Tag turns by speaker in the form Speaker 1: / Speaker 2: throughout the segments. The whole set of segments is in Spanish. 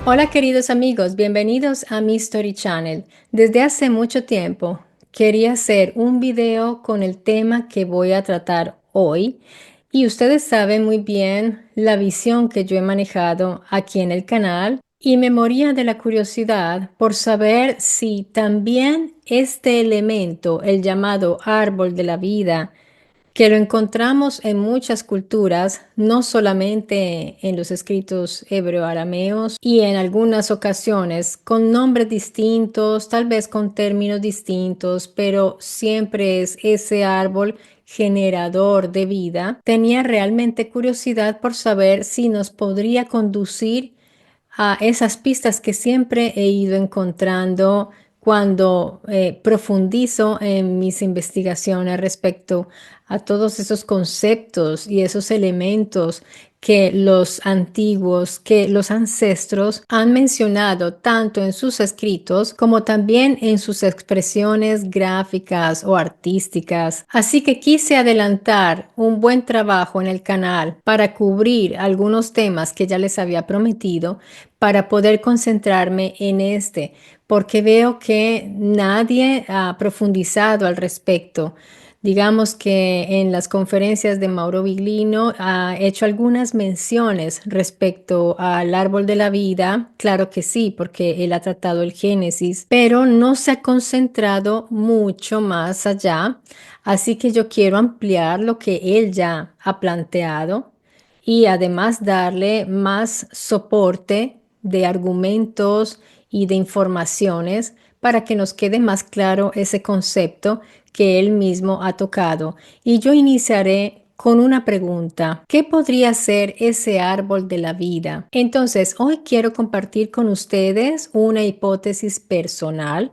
Speaker 1: Hola queridos amigos, bienvenidos a mi Story Channel. Desde hace mucho tiempo quería hacer un video con el tema que voy a tratar hoy y ustedes saben muy bien la visión que yo he manejado aquí en el canal y me moría de la curiosidad por saber si también este elemento, el llamado árbol de la vida, que lo encontramos en muchas culturas, no solamente en los escritos hebreo-arameos y en algunas ocasiones con nombres distintos, tal vez con términos distintos, pero siempre es ese árbol generador de vida. Tenía realmente curiosidad por saber si nos podría conducir a esas pistas que siempre he ido encontrando cuando profundizo en mis investigaciones respecto a todos esos conceptos y esos elementos que los antiguos, que los ancestros han mencionado tanto en sus escritos como también en sus expresiones gráficas o artísticas. Así que quise adelantar un buen trabajo en el canal para cubrir algunos temas que ya les había prometido para poder concentrarme en este, porque veo que nadie ha profundizado al respecto. Digamos que en las conferencias de Mauro Biglino ha hecho algunas menciones respecto al árbol de la vida, claro que sí, porque él ha tratado el Génesis, pero no se ha concentrado mucho más allá, así que yo quiero ampliar lo que él ya ha planteado y además darle más soporte de argumentos y de informaciones para que nos quede más claro ese concepto que él mismo ha tocado. Y yo iniciaré con una pregunta. ¿Qué podría ser ese árbol de la vida? Entonces, hoy quiero compartir con ustedes una hipótesis personal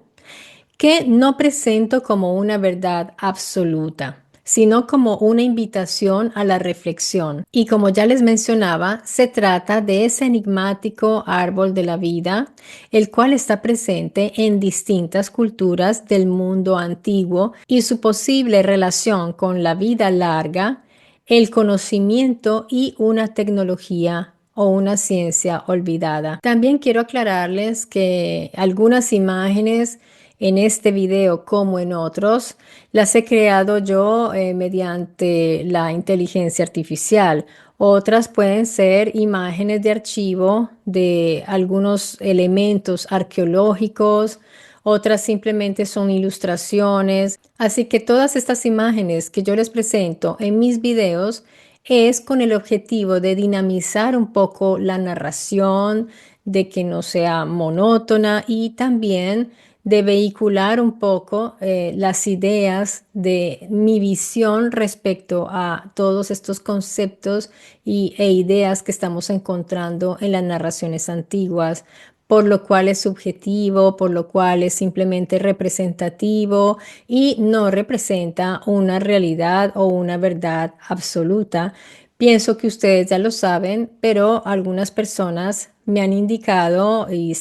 Speaker 1: que no presento como una verdad absoluta, sino como una invitación a la reflexión. Y como ya les mencionaba, se trata de ese enigmático árbol de la vida, el cual está presente en distintas culturas del mundo antiguo y su posible relación con la vida larga, el conocimiento y una tecnología o una ciencia olvidada. También quiero aclararles que algunas imágenes en este video como en otros las he creado yo mediante la inteligencia artificial. Otras pueden ser imágenes de archivo de algunos elementos arqueológicos, otras simplemente son ilustraciones. Así que todas estas imágenes que yo les presento en mis videos es con el objetivo de dinamizar un poco la narración, de que no sea monótona y también de vehicular un poco las ideas de mi visión respecto a todos estos conceptos e ideas que estamos encontrando en las narraciones antiguas, por lo cual es subjetivo, por lo cual es simplemente representativo y no representa una realidad o una verdad absoluta. Pienso que ustedes ya lo saben, pero algunas personas me han indicado y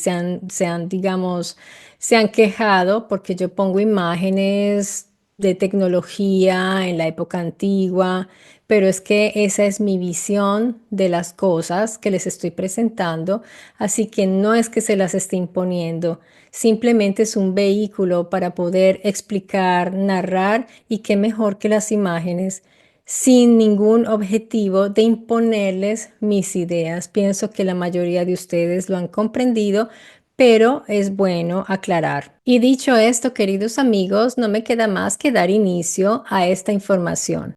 Speaker 1: digamos, se han quejado porque yo pongo imágenes de tecnología en la época antigua, pero es que esa es mi visión de las cosas que les estoy presentando, así que no es que se las esté imponiendo, simplemente es un vehículo para poder explicar, narrar y qué mejor que las imágenes sin ningún objetivo de imponerles mis ideas. Pienso que la mayoría de ustedes lo han comprendido, pero es bueno aclarar. Y dicho esto, queridos amigos, no me queda más que dar inicio a esta información.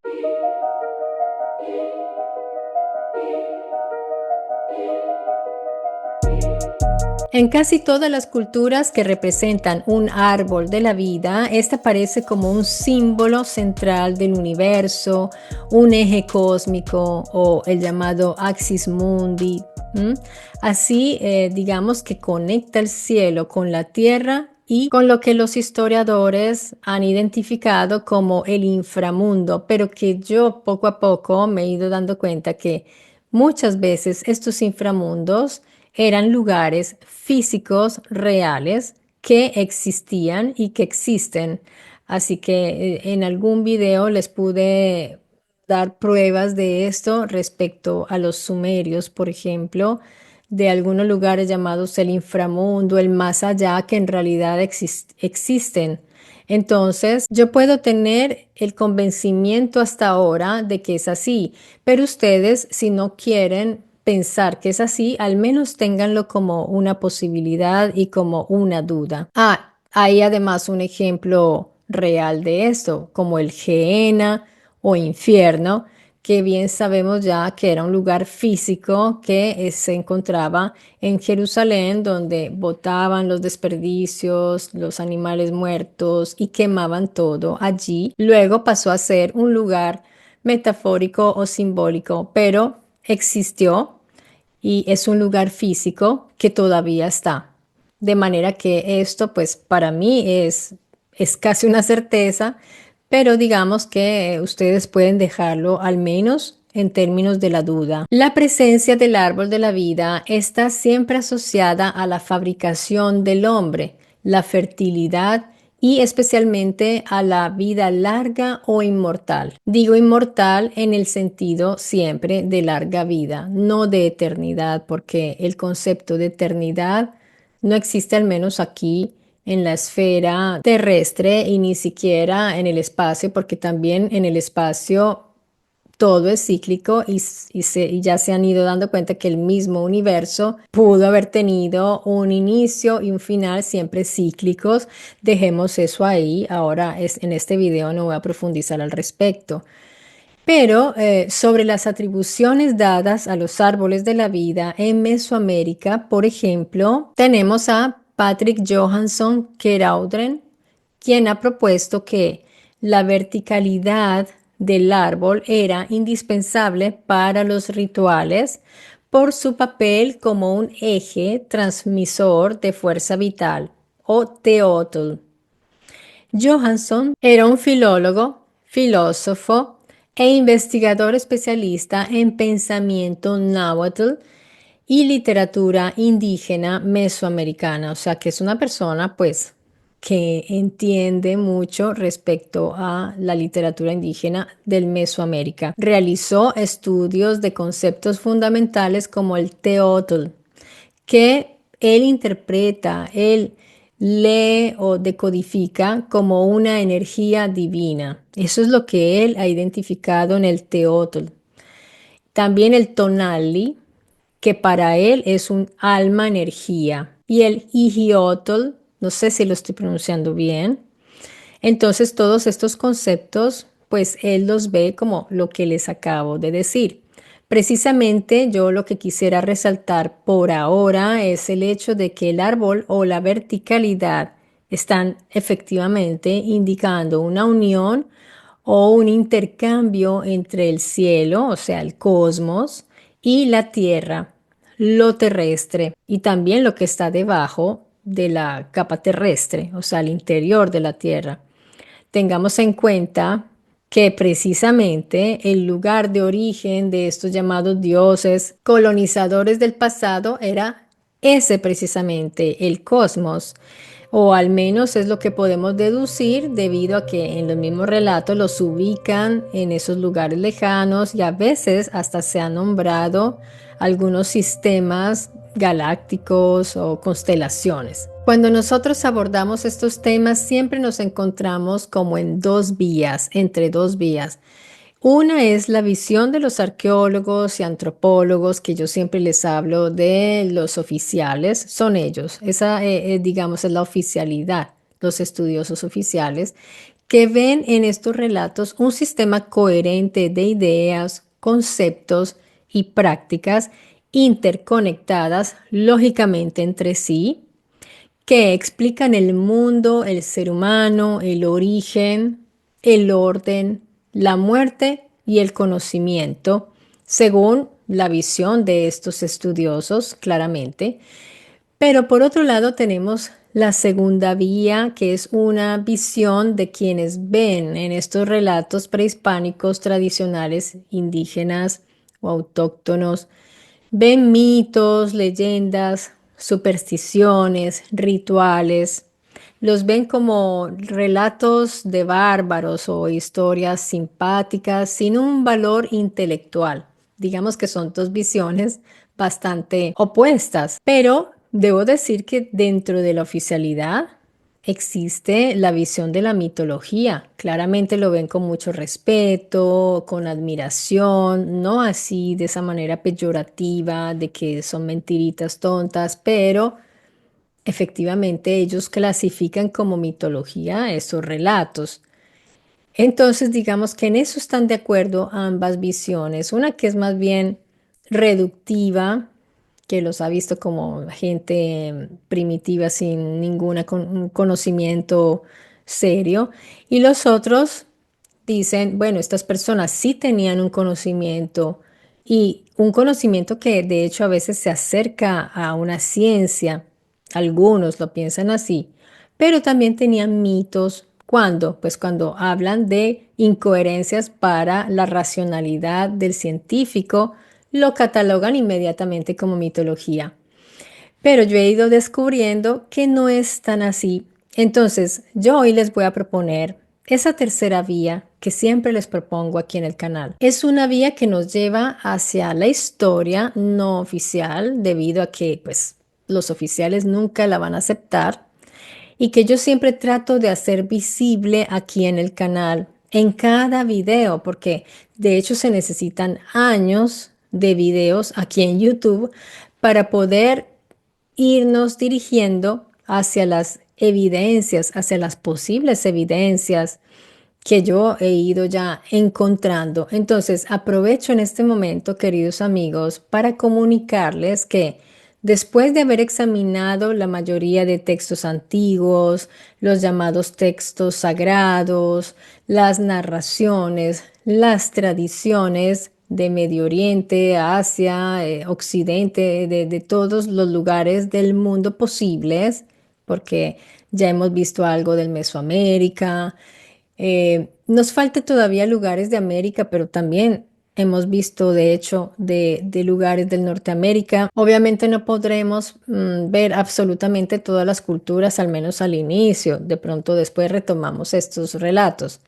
Speaker 1: En casi todas las culturas que representan un árbol de la vida, este aparece como un símbolo central del universo, un eje cósmico o el llamado axis mundi. ¿M? Así, digamos que conecta el cielo con la tierra y con lo que los historiadores han identificado como el inframundo, pero que yo poco a poco me he ido dando cuenta que muchas veces estos inframundos eran lugares físicos reales que existían y que existen. Así que en algún video les pude dar pruebas de esto respecto a los sumerios, por ejemplo, de algunos lugares llamados el inframundo, el más allá, que en realidad existen. Entonces, yo puedo tener el convencimiento hasta ahora de que es así, pero ustedes, si no quieren pensar que es así, al menos ténganlo como una posibilidad y como una duda. Hay además un ejemplo real de esto, como el Gehenna o infierno, que bien sabemos ya que era un lugar físico que se encontraba en Jerusalén, donde botaban los desperdicios, los animales muertos y quemaban todo allí. Luego pasó a ser un lugar metafórico o simbólico, pero existió y es un lugar físico que todavía está. De manera que esto, pues para mí es casi una certeza, pero digamos que ustedes pueden dejarlo al menos en términos de la duda. La presencia del árbol de la vida está siempre asociada a la fabricación del hombre, la fertilidad y especialmente a la vida larga o inmortal. Digo inmortal en el sentido siempre de larga vida, no de eternidad, porque el concepto de eternidad no existe, al menos aquí en la esfera terrestre, y ni siquiera en el espacio, porque también en el espacio todo es cíclico y ya se han ido dando cuenta que el mismo universo pudo haber tenido un inicio y un final siempre cíclicos. Dejemos eso ahí. Ahora en este video no voy a profundizar al respecto. Pero sobre las atribuciones dadas a los árboles de la vida en Mesoamérica, por ejemplo, tenemos a Patrick Johansson Keraudren, quien ha propuesto que la verticalidad del árbol era indispensable para los rituales por su papel como un eje transmisor de fuerza vital, o teotl. Johansson era un filólogo, filósofo e investigador especialista en pensamiento náhuatl y literatura indígena mesoamericana. O sea, que es una persona, pues, que entiende mucho respecto a la literatura indígena del Mesoamérica. Realizó estudios de conceptos fundamentales como el teotl, que él interpreta, él lee o decodifica como una energía divina. Eso es lo que él ha identificado en el teotl. También el tonali, que para él es un alma energía. Y el ijiotl, no sé si lo estoy pronunciando bien. Entonces todos estos conceptos, pues él los ve como lo que les acabo de decir. Precisamente yo lo que quisiera resaltar por ahora es el hecho de que el árbol o la verticalidad están efectivamente indicando una unión o un intercambio entre el cielo, o sea, el cosmos, y la tierra, lo terrestre, y también lo que está debajo de la capa terrestre, o sea, el interior de la tierra. Tengamos en cuenta que precisamente el lugar de origen de estos llamados dioses colonizadores del pasado era ese precisamente, el cosmos, o al menos es lo que podemos deducir debido a que en los mismos relatos los ubican en esos lugares lejanos y a veces hasta se han nombrado algunos sistemas galácticos o constelaciones. Cuando nosotros abordamos estos temas siempre nos encontramos como en dos vías, entre dos vías. Una es la visión de los arqueólogos y antropólogos, que yo siempre les hablo de los oficiales, son ellos. Esa, digamos, es la oficialidad, los estudiosos oficiales, que ven en estos relatos un sistema coherente de ideas, conceptos y prácticas interconectadas lógicamente entre sí, que explican el mundo, el ser humano, el origen, el orden, la muerte y el conocimiento, según la visión de estos estudiosos, claramente. Pero por otro lado tenemos la segunda vía, que es una visión de quienes ven en estos relatos prehispánicos tradicionales, indígenas o autóctonos, ven mitos, leyendas, supersticiones, rituales, los ven como relatos de bárbaros o historias simpáticas sin un valor intelectual. Digamos que son dos visiones bastante opuestas. Pero debo decir que dentro de la oficialidad existe la visión de la mitología. Claramente lo ven con mucho respeto, con admiración, no así de esa manera peyorativa de que son mentiritas tontas, pero efectivamente ellos clasifican como mitología esos relatos. Entonces, digamos que en eso están de acuerdo ambas visiones. Una que es más bien reductiva, que los ha visto como gente primitiva sin ningún conocimiento serio, y los otros dicen, bueno, estas personas sí tenían un conocimiento y un conocimiento que de hecho a veces se acerca a una ciencia. Algunos lo piensan así, pero también tenían mitos. ¿Cuándo? Pues cuando hablan de incoherencias para la racionalidad del científico, lo catalogan inmediatamente como mitología. Pero yo he ido descubriendo que no es tan así. Entonces, yo hoy les voy a proponer esa tercera vía que siempre les propongo aquí en el canal. Es una vía que nos lleva hacia la historia no oficial, debido a que pues los oficiales nunca la van a aceptar y que yo siempre trato de hacer visible aquí en el canal, en cada video, porque de hecho se necesitan años de videos aquí en YouTube para poder irnos dirigiendo hacia las evidencias, hacia las posibles evidencias que yo he ido ya encontrando. Entonces, aprovecho en este momento, queridos amigos, para comunicarles que después de haber examinado la mayoría de textos antiguos, los llamados textos sagrados, las narraciones, las tradiciones de Medio Oriente, Asia, Occidente, de todos los lugares del mundo posibles, porque ya hemos visto algo del Mesoamérica, nos falta todavía lugares de América, pero también hemos visto, de hecho, de lugares del Norteamérica. Obviamente no podremos ver absolutamente todas las culturas, al menos al inicio. De pronto después retomamos estos relatos.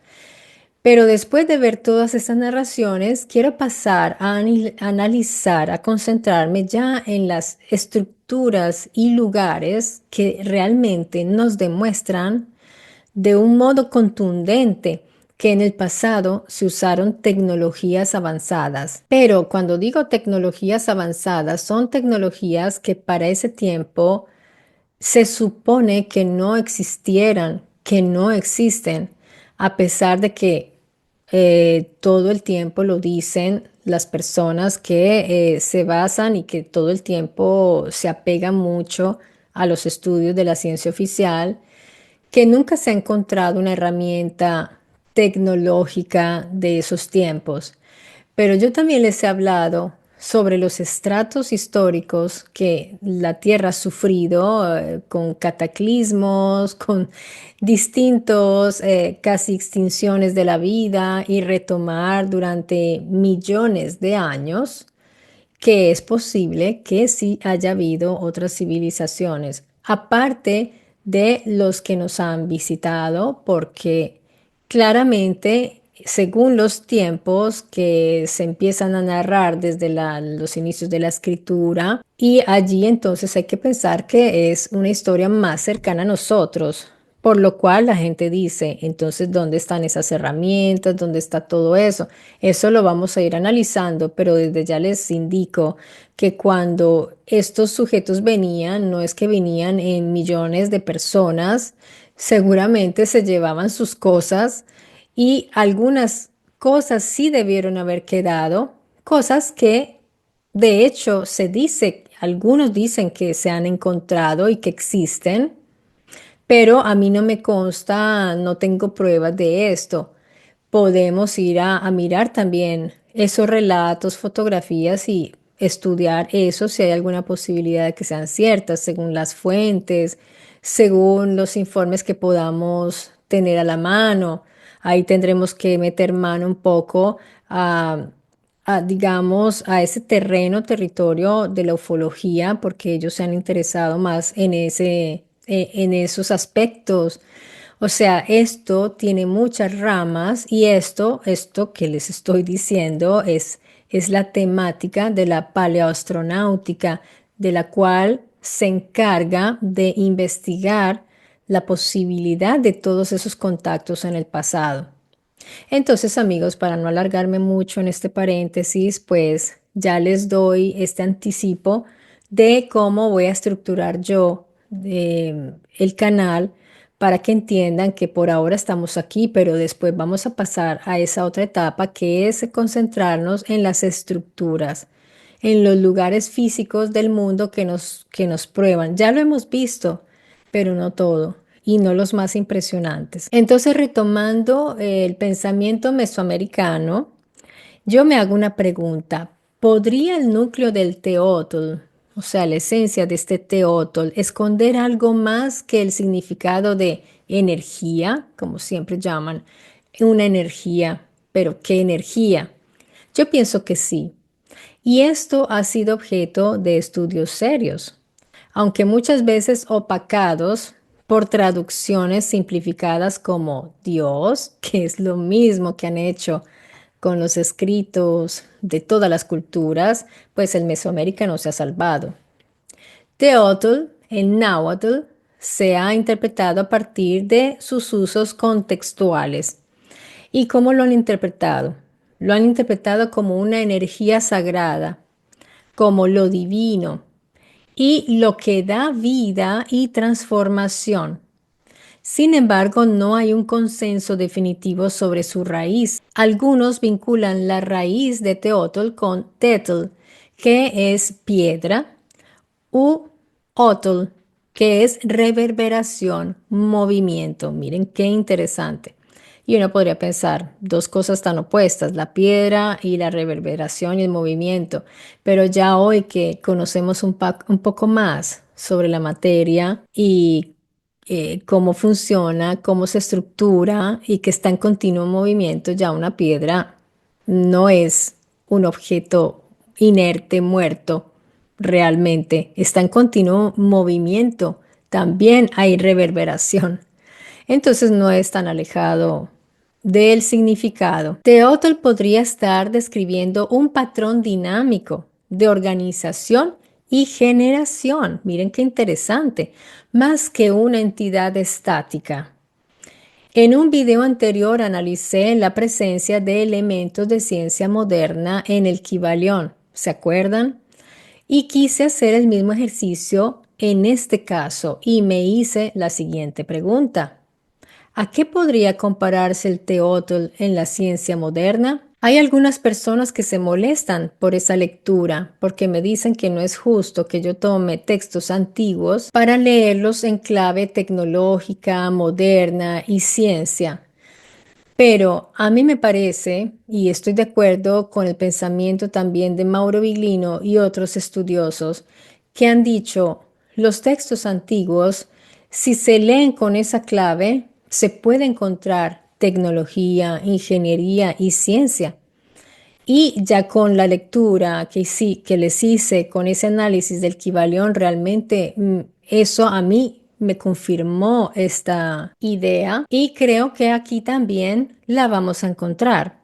Speaker 1: Pero después de ver todas estas narraciones, quiero pasar a analizar, a concentrarme ya en las estructuras y lugares que realmente nos demuestran de un modo contundente que en el pasado se usaron tecnologías avanzadas. Pero cuando digo tecnologías avanzadas, son tecnologías que para ese tiempo se supone que no existieran, que no existen, a pesar de que todo el tiempo lo dicen las personas que se basan y que todo el tiempo se apegan mucho a los estudios de la ciencia oficial, que nunca se ha encontrado una herramienta tecnológica de esos tiempos. Pero yo también les he hablado sobre los estratos históricos que la Tierra ha sufrido, con cataclismos, con distintos casi extinciones de la vida y retomar durante millones de años, que es posible que sí haya habido otras civilizaciones, aparte de los que nos han visitado, porque claramente, según los tiempos que se empiezan a narrar desde los inicios de la escritura, y allí entonces hay que pensar que es una historia más cercana a nosotros. Por lo cual la gente dice, entonces, ¿dónde están esas herramientas? ¿Dónde está todo eso? Eso lo vamos a ir analizando, pero desde ya les indico que cuando estos sujetos venían, no es que venían en millones de personas, seguramente se llevaban sus cosas y algunas cosas sí debieron haber quedado, cosas que de hecho se dice, algunos dicen que se han encontrado y que existen, pero a mí no me consta, no tengo pruebas de esto. Podemos ir a mirar también esos relatos, fotografías y estudiar eso si hay alguna posibilidad de que sean ciertas, según las fuentes, según los informes que podamos tener a la mano. Ahí tendremos que meter mano un poco digamos, a ese terreno, territorio de la ufología, porque ellos se han interesado más en en esos aspectos. O sea, esto tiene muchas ramas y esto que les estoy diciendo es la temática de la paleoastronáutica, de la cual se encarga de investigar la posibilidad de todos esos contactos en el pasado. Entonces, amigos, para no alargarme mucho en este paréntesis, pues ya les doy este anticipo de cómo voy a estructurar yo el canal para que entiendan que por ahora estamos aquí, pero después vamos a pasar a esa otra etapa que es concentrarnos en las estructuras, en los lugares físicos del mundo que nos prueban. Ya lo hemos visto, pero no todo y no los más impresionantes. Entonces, retomando el pensamiento mesoamericano, yo me hago una pregunta. ¿Podría el núcleo del teotl, o sea, la esencia de este teotl, esconder algo más que el significado de energía, como siempre llaman, una energía? ¿Pero qué energía? Yo pienso que sí. Y esto ha sido objeto de estudios serios, aunque muchas veces opacados por traducciones simplificadas como Dios, que es lo mismo que han hecho con los escritos de todas las culturas, pues el Mesoamérica no se ha salvado. Teotl, en náhuatl, se ha interpretado a partir de sus usos contextuales. ¿Y cómo lo han interpretado? Lo han interpretado como una energía sagrada, como lo divino y lo que da vida y transformación. Sin embargo, no hay un consenso definitivo sobre su raíz. Algunos vinculan la raíz de Teotl con Tetl, que es piedra, u Otl, que es reverberación, movimiento. Miren qué interesante. Y uno podría pensar, dos cosas tan opuestas, la piedra y la reverberación y el movimiento. Pero ya hoy que conocemos un poco más sobre la materia y cómo funciona, cómo se estructura y que está en continuo movimiento, ya una piedra no es un objeto inerte, muerto, realmente está en continuo movimiento. También hay reverberación. Entonces no es tan alejado del significado. Teotl podría estar describiendo un patrón dinámico de organización y generación. Miren qué interesante, más que una entidad estática. En un video anterior analicé la presencia de elementos de ciencia moderna en el Kybalión. ¿Se acuerdan? Y quise hacer el mismo ejercicio en este caso y me hice la siguiente pregunta. ¿A qué podría compararse el teotl en la ciencia moderna? Hay algunas personas que se molestan por esa lectura porque me dicen que no es justo que yo tome textos antiguos para leerlos en clave tecnológica, moderna y ciencia. Pero a mí me parece, y estoy de acuerdo con el pensamiento también de Mauro Biglino y otros estudiosos, que han dicho, los textos antiguos, si se leen con esa clave, se puede encontrar tecnología, ingeniería y ciencia. Y ya con la lectura que les hice, con ese análisis del Kybalión, realmente eso a mí me confirmó esta idea y creo que aquí también la vamos a encontrar.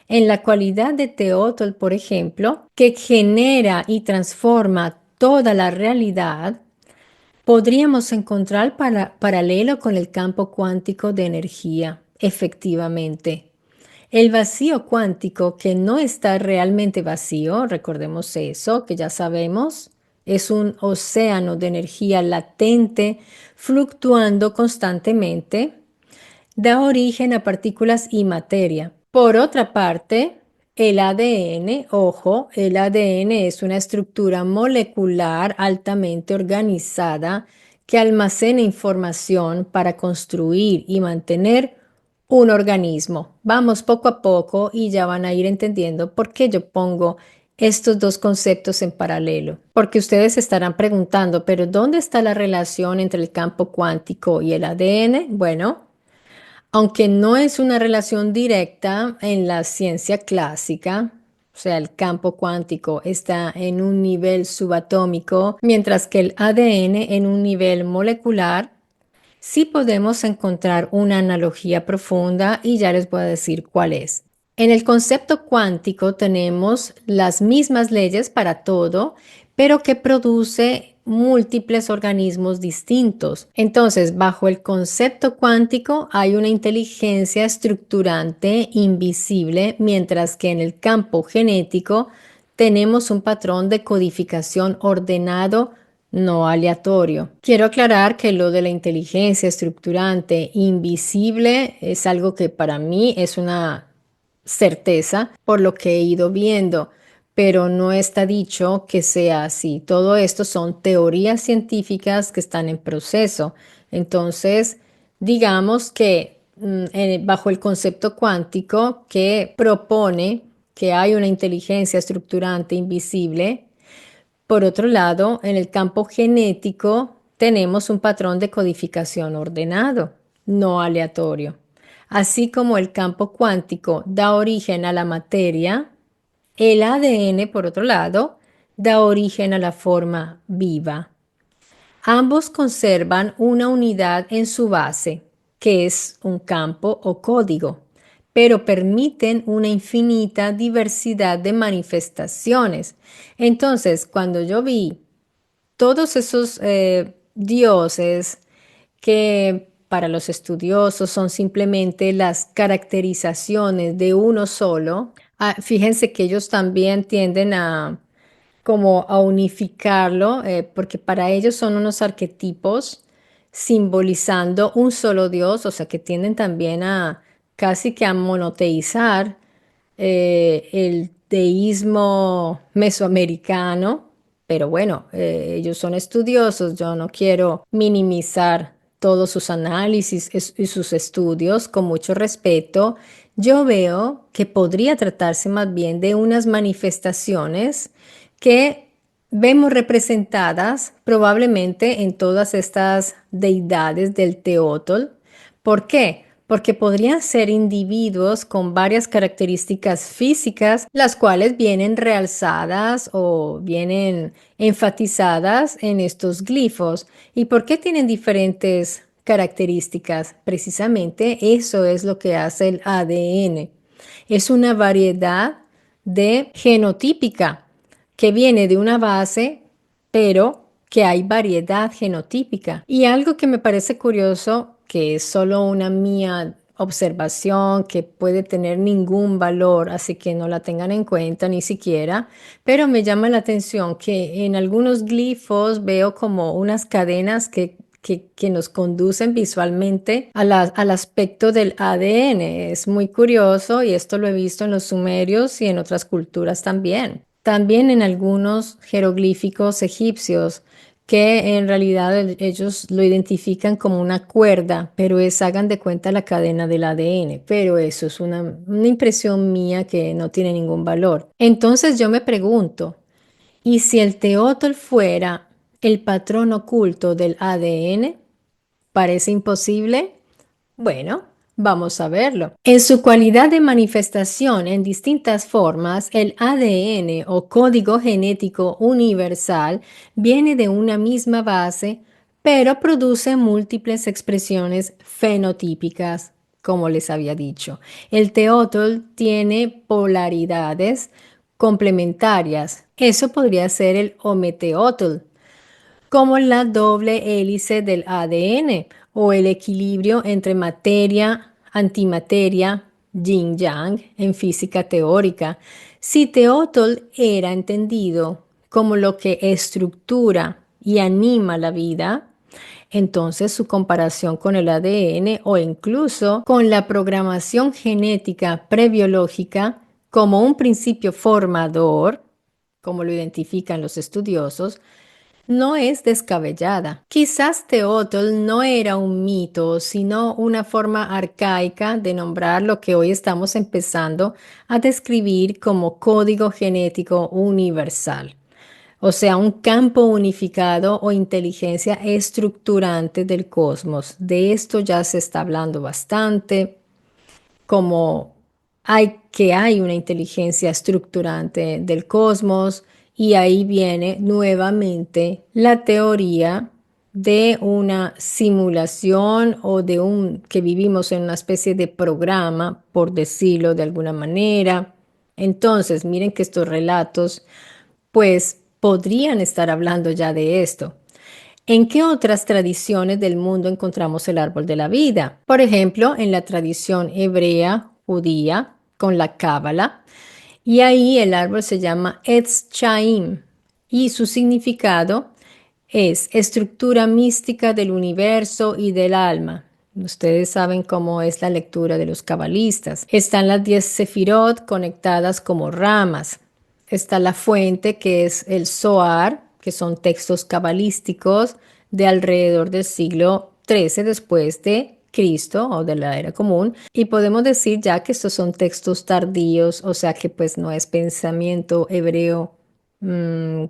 Speaker 1: En la cualidad de Teotl, por ejemplo, que genera y transforma toda la realidad, podríamos encontrar paralelo con el campo cuántico de energía, efectivamente. El vacío cuántico, que no está realmente vacío, recordemos eso, que ya sabemos, es un océano de energía latente, fluctuando constantemente, da origen a partículas y materia. Por otra parte, el ADN, ojo, el ADN es una estructura molecular altamente organizada que almacena información para construir y mantener un organismo. Vamos poco a poco y ya van a ir entendiendo por qué yo pongo estos dos conceptos en paralelo. Porque ustedes se estarán preguntando, pero ¿dónde está la relación entre el campo cuántico y el ADN? Bueno, aunque no es una relación directa en la ciencia clásica, o sea, el campo cuántico está en un nivel subatómico, mientras que el ADN en un nivel molecular, sí podemos encontrar una analogía profunda y ya les voy a decir cuál es. En el concepto cuántico tenemos las mismas leyes para todo, pero que produce múltiples organismos distintos. Entonces, bajo el concepto cuántico hay una inteligencia estructurante invisible, mientras que en el campo genético tenemos un patrón de codificación ordenado, no aleatorio. Quiero aclarar que lo de la inteligencia estructurante invisible es algo que para mí es una certeza por lo que he ido viendo, pero no está dicho que sea así. Todo esto son teorías científicas que están en proceso. Entonces, digamos que bajo el concepto cuántico que propone que hay una inteligencia estructurante invisible, por otro lado, en el campo genético tenemos un patrón de codificación ordenado, no aleatorio. Así como el campo cuántico da origen a la materia, el ADN, por otro lado, da origen a la forma viva. Ambos conservan una unidad en su base, que es un campo o código, pero permiten una infinita diversidad de manifestaciones. Entonces, cuando yo vi todos esos dioses que para los estudiosos son simplemente las caracterizaciones de uno solo, fíjense que ellos también tienden a como a unificarlo, porque para ellos son unos arquetipos simbolizando un solo Dios, o sea que tienden también a casi que a monoteizar el deísmo mesoamericano, pero bueno, ellos son estudiosos, yo no quiero minimizar todos sus análisis y sus estudios con mucho respeto. Yo veo que podría tratarse más bien de unas manifestaciones que vemos representadas probablemente en todas estas deidades del Teotl. ¿Por qué? Porque podrían ser individuos con varias características físicas, las cuales vienen realzadas o vienen enfatizadas en estos glifos. ¿Y por qué tienen diferentes características? Precisamente eso es lo que hace el ADN. Es una variedad de genotípica que viene de una base, pero que hay variedad genotípica. Y algo que me parece curioso, que es solo una mía observación, que puede tener ningún valor, así que no la tengan en cuenta ni siquiera, pero me llama la atención que en algunos glifos veo como unas cadenas que nos conducen visualmente a al aspecto del ADN. Es muy curioso y esto lo he visto en los sumerios y en otras culturas también. También en algunos jeroglíficos egipcios que en realidad ellos lo identifican como una cuerda, pero es, hagan de cuenta, la cadena del ADN. Pero eso es una impresión mía que no tiene ningún valor. Entonces yo me pregunto, ¿y si el teótol fuera el patrón oculto del ADN? ¿Parece imposible? Bueno, vamos a verlo. En su cualidad de manifestación en distintas formas, el ADN o código genético universal viene de una misma base, pero produce múltiples expresiones fenotípicas, como les había dicho. El teótol tiene polaridades complementarias. Eso podría ser el hometeótol, como la doble hélice del ADN o el equilibrio entre materia, antimateria, yin-yang en física teórica. Si Teotl era entendido como lo que estructura y anima la vida, entonces su comparación con el ADN o incluso con la programación genética prebiológica como un principio formador, como lo identifican los estudiosos, no es descabellada. Quizás Teotl no era un mito, sino una forma arcaica de nombrar lo que hoy estamos empezando a describir como código genético universal, o sea, un campo unificado o inteligencia estructurante del cosmos. De esto ya se está hablando bastante, como hay una inteligencia estructurante del cosmos y ahí viene nuevamente la teoría de una simulación o de que vivimos en una especie de programa, por decirlo de alguna manera. Entonces, miren que estos relatos, pues, podrían estar hablando ya de esto. ¿En qué otras tradiciones del mundo encontramos el árbol de la vida? Por ejemplo, en la tradición hebrea, judía, con la Cábala, y ahí el árbol se llama Etz Chaim y su significado es estructura mística del universo y del alma. Ustedes saben cómo es la lectura de los cabalistas. Están las 10 sefirot conectadas como ramas. Está la fuente que es el Zohar, que son textos cabalísticos de alrededor del siglo XIII después de Cristo o de la era común. Y podemos decir ya que estos son textos tardíos, o sea que pues no es pensamiento hebreo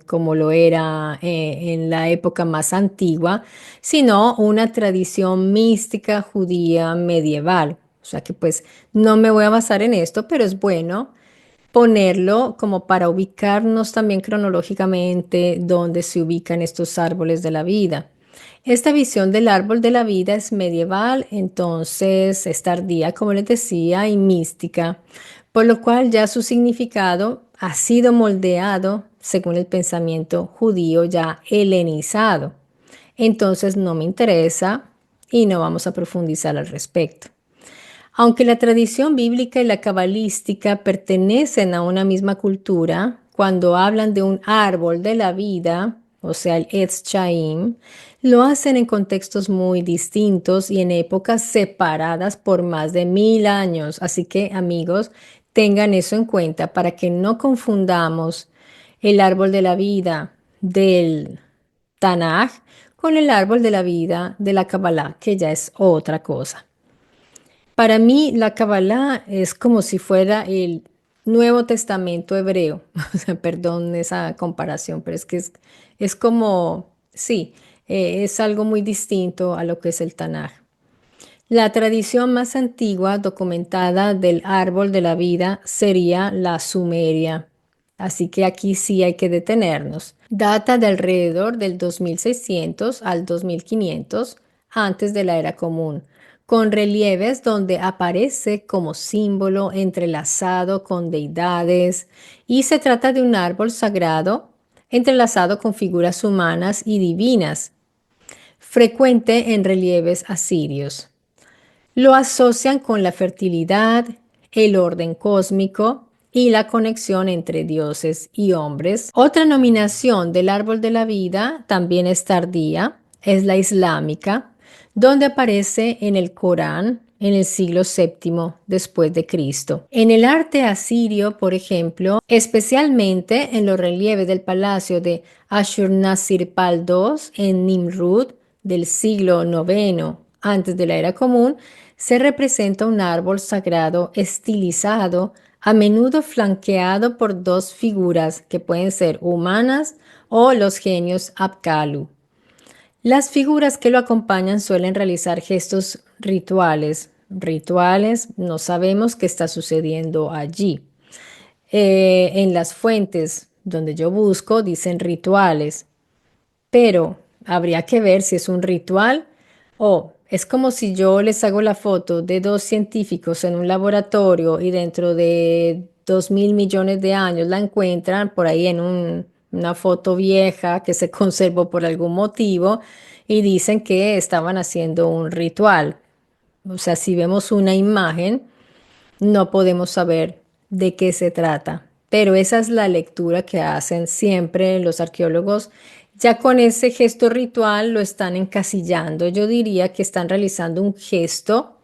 Speaker 1: como lo era en la época más antigua, sino una tradición mística judía medieval. O sea que pues no me voy a basar en esto, pero es bueno ponerlo como para ubicarnos también cronológicamente dónde se ubican estos árboles de la vida. Esta visión del árbol de la vida es medieval, entonces es tardía, como les decía, y mística, por lo cual ya su significado ha sido moldeado según el pensamiento judío ya helenizado. Entonces no me interesa y no vamos a profundizar al respecto. Aunque la tradición bíblica y la cabalística pertenecen a una misma cultura, cuando hablan de un árbol de la vida, o sea, el Etz Chaim, lo hacen en contextos muy distintos y en épocas separadas por más de 1000 años. Así que, amigos, tengan eso en cuenta para que no confundamos el árbol de la vida del Tanaj con el árbol de la vida de la Kabbalah, que ya es otra cosa. Para mí, la Kabbalah es como si fuera el Nuevo Testamento hebreo. O sea, perdón esa comparación, pero es que es como, sí, es algo muy distinto a lo que es el Tanaj. La tradición más antigua documentada del árbol de la vida sería la sumeria. Así que aquí sí hay que detenernos. Data de alrededor del 2600 al 2500 antes de la era común, con relieves donde aparece como símbolo entrelazado con deidades y se trata de un árbol sagrado entrelazado con figuras humanas y divinas, frecuente en relieves asirios. Lo asocian con la fertilidad, el orden cósmico y la conexión entre dioses y hombres. Otra nominación del árbol de la vida también es tardía, es la islámica, donde aparece en el Corán en el siglo VII después de Cristo. En el arte asirio, por ejemplo, especialmente en los relieves del palacio de Ashurnasirpal II en Nimrud del siglo IX antes de la era común, se representa un árbol sagrado estilizado, a menudo flanqueado por dos figuras que pueden ser humanas o los genios Apkallu. Las figuras que lo acompañan suelen realizar gestos rituales. Rituales, no sabemos qué está sucediendo allí. En las fuentes donde yo busco dicen rituales, pero habría que ver si es un ritual o es como si yo les hago la foto de dos científicos en un laboratorio y dentro de 2000 millones de años la encuentran por ahí en una foto vieja que se conservó por algún motivo y dicen que estaban haciendo un ritual. O sea, si vemos una imagen, no podemos saber de qué se trata, pero esa es la lectura que hacen siempre los arqueólogos. Ya con ese gesto ritual lo están encasillando. Yo diría que están realizando un gesto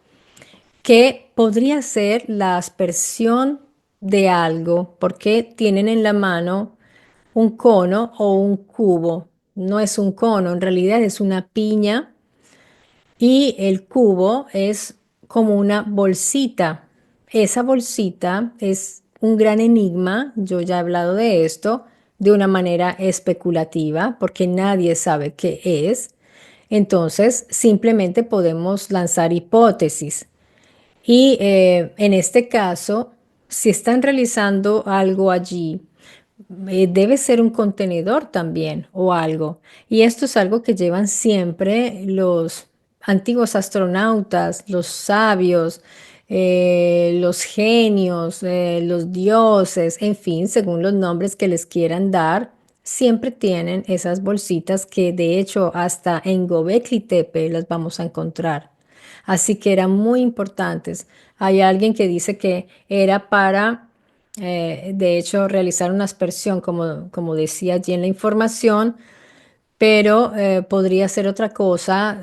Speaker 1: que podría ser la aspersión de algo, porque tienen en la mano un cono o un cubo. No es un cono, en realidad es una piña y el cubo es como una bolsita. Esa bolsita es un gran enigma, yo ya he hablado de esto de una manera especulativa porque nadie sabe qué es. Entonces, simplemente podemos lanzar hipótesis. Y en este caso, si están realizando algo allí, debe ser un contenedor también o algo. Y esto es algo que llevan siempre los antiguos astronautas, los sabios, los genios, los dioses, en fin, según los nombres que les quieran dar, siempre tienen esas bolsitas que de hecho hasta en Göbekli Tepe las vamos a encontrar. Así que eran muy importantes. Hay alguien que dice que era para de hecho, realizar una aspersión, como decía allí en la información, pero podría ser otra cosa,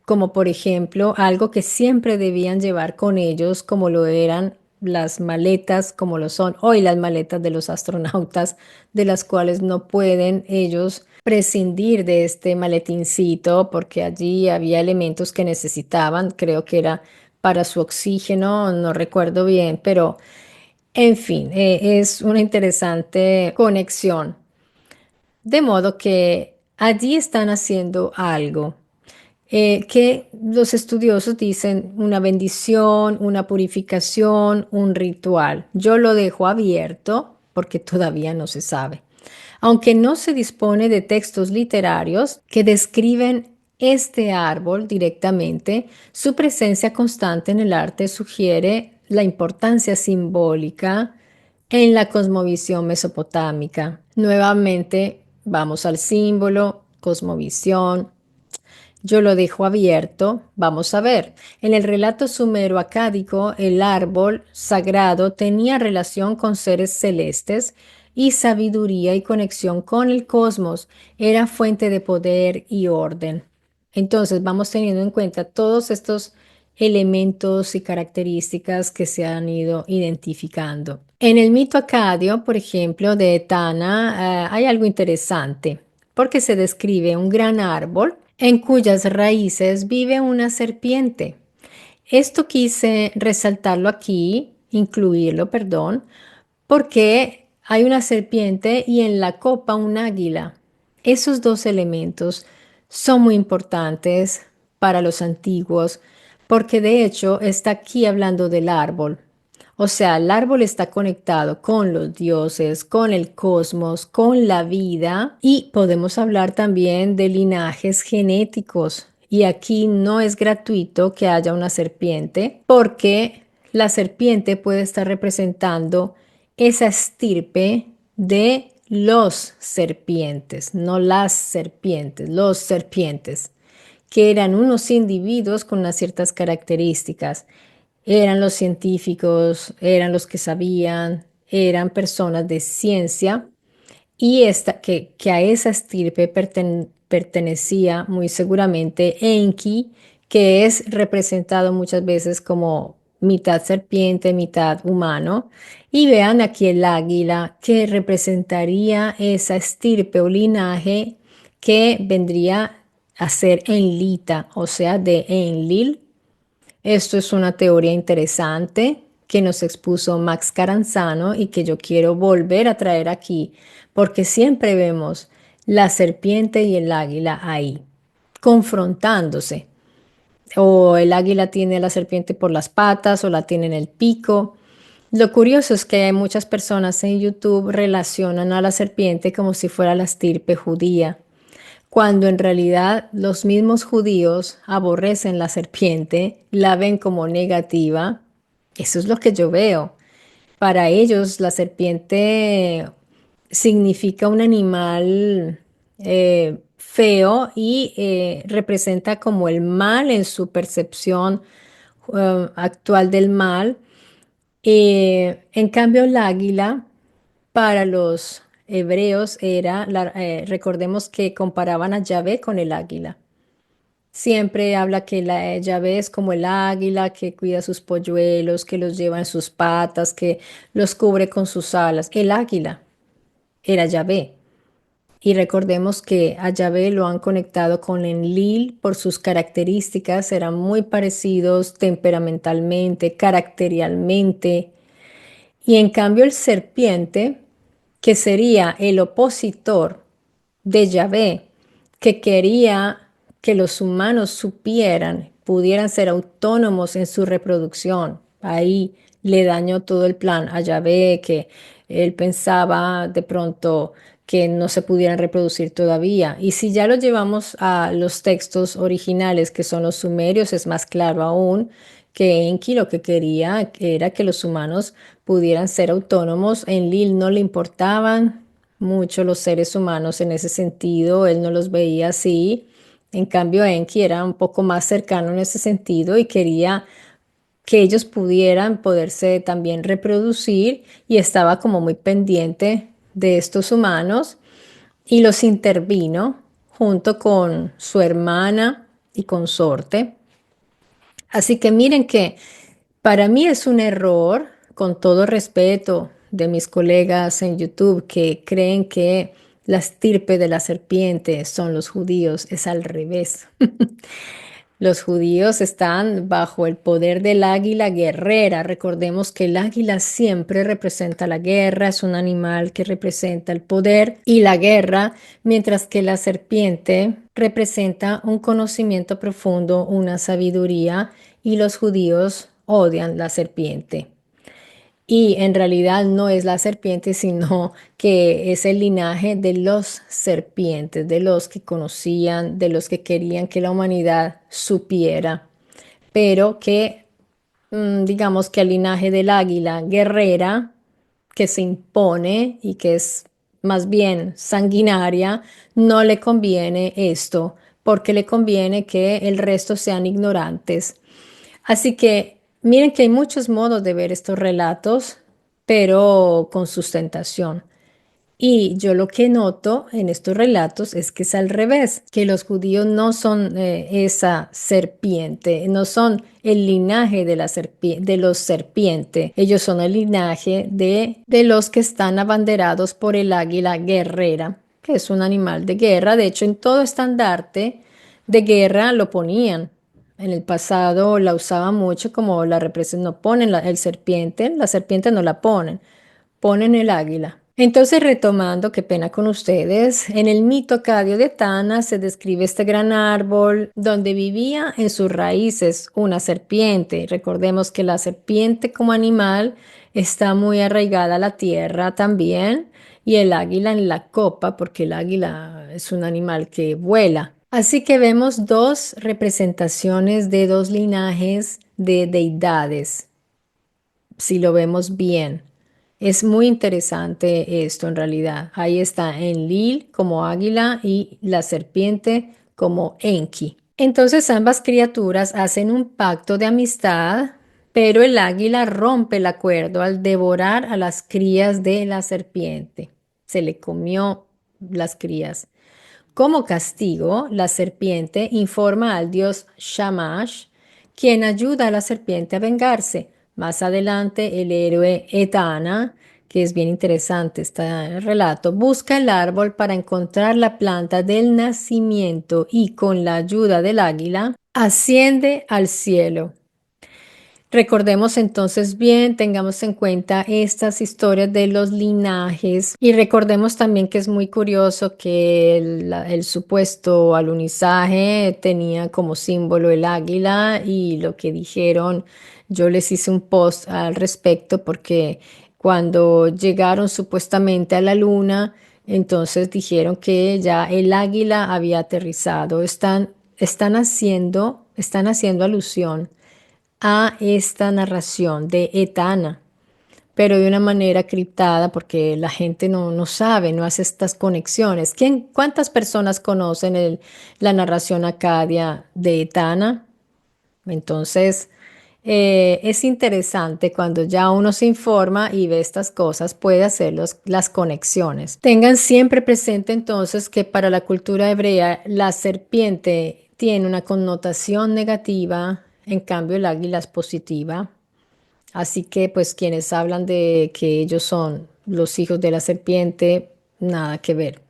Speaker 1: como por ejemplo algo que siempre debían llevar con ellos, como lo eran las maletas, como lo son hoy las maletas de los astronautas, de las cuales no pueden ellos prescindir de este maletincito, porque allí había elementos que necesitaban, creo que era para su oxígeno, no recuerdo bien, pero... En fin, es una interesante conexión. De modo que allí están haciendo algo que los estudiosos dicen una bendición, una purificación, un ritual. Yo lo dejo abierto porque todavía no se sabe. Aunque no se dispone de textos literarios que describen este árbol directamente, su presencia constante en el arte sugiere la importancia simbólica en la cosmovisión mesopotámica. Nuevamente, vamos al símbolo, cosmovisión. Yo lo dejo abierto. Vamos a ver. En el relato sumero-acádico, el árbol sagrado tenía relación con seres celestes y sabiduría y conexión con el cosmos. Era fuente de poder y orden. Entonces, vamos teniendo en cuenta todos estos elementos y características que se han ido identificando. En el mito acadio, por ejemplo, de Etana, hay algo interesante, porque se describe un gran árbol en cuyas raíces vive una serpiente. Esto quise resaltarlo aquí, incluirlo, perdón, porque hay una serpiente y en la copa un águila. Esos dos elementos son muy importantes para los antiguos, porque de hecho está aquí hablando del árbol. O sea, el árbol está conectado con los dioses, con el cosmos, con la vida y podemos hablar también de linajes genéticos. Y aquí no es gratuito que haya una serpiente porque la serpiente puede estar representando esa estirpe de los serpientes, no las serpientes, los serpientes, que eran unos individuos con unas ciertas características. Eran los científicos, eran los que sabían, eran personas de ciencia y que a esa estirpe pertenecía muy seguramente Enki, que es representado muchas veces como mitad serpiente, mitad humano. Y vean aquí el águila que representaría esa estirpe o linaje que vendría a ser Enlita, o sea, de Enlil. Esto es una teoría interesante que nos expuso Max Caranzano y que yo quiero volver a traer aquí, porque siempre vemos la serpiente y el águila ahí, confrontándose. O el águila tiene a la serpiente por las patas o la tiene en el pico. Lo curioso es que muchas personas en YouTube relacionan a la serpiente como si fuera la estirpe judía cuando en realidad los mismos judíos aborrecen la serpiente, la ven como negativa. Eso es lo que yo veo. Para ellos la serpiente significa un animal feo y representa como el mal en su percepción actual del mal. En cambio, el águila para los hebreos era, recordemos que comparaban a Yahvé con el águila. Siempre habla que Yahvé es como el águila que cuida sus polluelos, que los lleva en sus patas, que los cubre con sus alas. El águila era Yahvé. Y recordemos que a Yahvé lo han conectado con Enlil por sus características, eran muy parecidos temperamentalmente, caracterialmente. Y en cambio el serpiente, que sería el opositor de Yahvé, que quería que los humanos supieran, pudieran ser autónomos en su reproducción. Ahí le dañó todo el plan a Yahvé, que Él pensaba de pronto que no se pudieran reproducir todavía. Y si ya lo llevamos a los textos originales, que son los sumerios, es más claro aún que Enki lo que quería era que los humanos pudieran ser autónomos. Enlil no le importaban mucho los seres humanos en ese sentido, él no los veía así. En cambio, Enki era un poco más cercano en ese sentido y quería que ellos pudieran poderse también reproducir y estaba como muy pendiente de estos humanos y los intervino junto con su hermana y consorte. Así que miren que para mí es un error, con todo respeto de mis colegas en YouTube que creen que la estirpe de la serpiente son los judíos, es al revés. Los judíos están bajo el poder del águila guerrera. Recordemos que el águila siempre representa la guerra, es un animal que representa el poder y la guerra, mientras que la serpiente representa un conocimiento profundo, una sabiduría, y los judíos odian la serpiente. Y en realidad no es la serpiente, sino que es el linaje de los serpientes, de los que conocían, de los que querían que la humanidad supiera, pero que digamos que el linaje del águila guerrera, que se impone y que es más bien sanguinaria, no le conviene esto, porque le conviene que el resto sean ignorantes. Así que miren que hay muchos modos de ver estos relatos, pero con sustentación. Y yo lo que noto en estos relatos es que es al revés, que los judíos no son esa serpiente, no son el linaje de, de los serpientes, ellos son el linaje de los que están abanderados por el águila guerrera, que es un animal de guerra. De hecho, en todo estandarte de guerra lo ponían. En el pasado la usaban mucho como la representan, no ponen el serpiente, la serpiente no la ponen, ponen el águila. Entonces, retomando, qué pena con ustedes, en el mito acadio de Tana se describe este gran árbol donde vivía en sus raíces una serpiente. Recordemos que la serpiente como animal está muy arraigada a la tierra también y el águila en la copa, porque el águila es un animal que vuela. Así que vemos dos representaciones de dos linajes de deidades si lo vemos bien. Es muy interesante esto en realidad. Ahí está Enlil como águila y la serpiente como Enki. Entonces ambas criaturas hacen un pacto de amistad, pero el águila rompe el acuerdo al devorar a las crías de la serpiente. Se le comió las crías. Como castigo, la serpiente informa al dios Shamash, quien ayuda a la serpiente a vengarse. Más adelante, el héroe Etana, que es bien interesante este relato, busca el árbol para encontrar la planta del nacimiento y con la ayuda del águila asciende al cielo. Recordemos entonces bien, tengamos en cuenta estas historias de los linajes y recordemos también que es muy curioso que el supuesto alunizaje tenía como símbolo el águila y lo que dijeron, yo les hice un post al respecto porque cuando llegaron supuestamente a la luna, entonces dijeron que ya el águila había aterrizado. Están haciendo alusión a esta narración de Etana, pero de una manera criptada porque la gente no sabe, no hace estas conexiones. ¿Cuántas personas conocen la narración acadia de Etana? Entonces, es interesante cuando ya uno se informa y ve estas cosas, puede hacer las conexiones. Tengan siempre presente entonces que para la cultura hebrea la serpiente tiene una connotación negativa, en cambio el águila es positiva. Así que pues quienes hablan de que ellos son los hijos de la serpiente, nada que ver.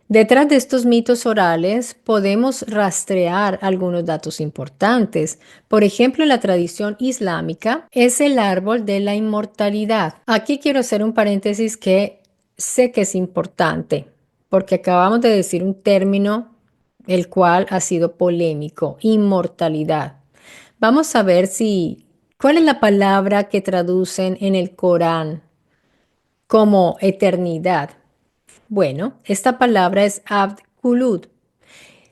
Speaker 1: Detrás de estos mitos orales podemos rastrear algunos datos importantes. Por ejemplo, en la tradición islámica es el árbol de la inmortalidad. Aquí quiero hacer un paréntesis que sé que es importante, porque acabamos de decir un término el cual ha sido polémico, inmortalidad. Vamos a ver cuál es la palabra que traducen en el Corán como eternidad. Bueno, esta palabra es abd kulud.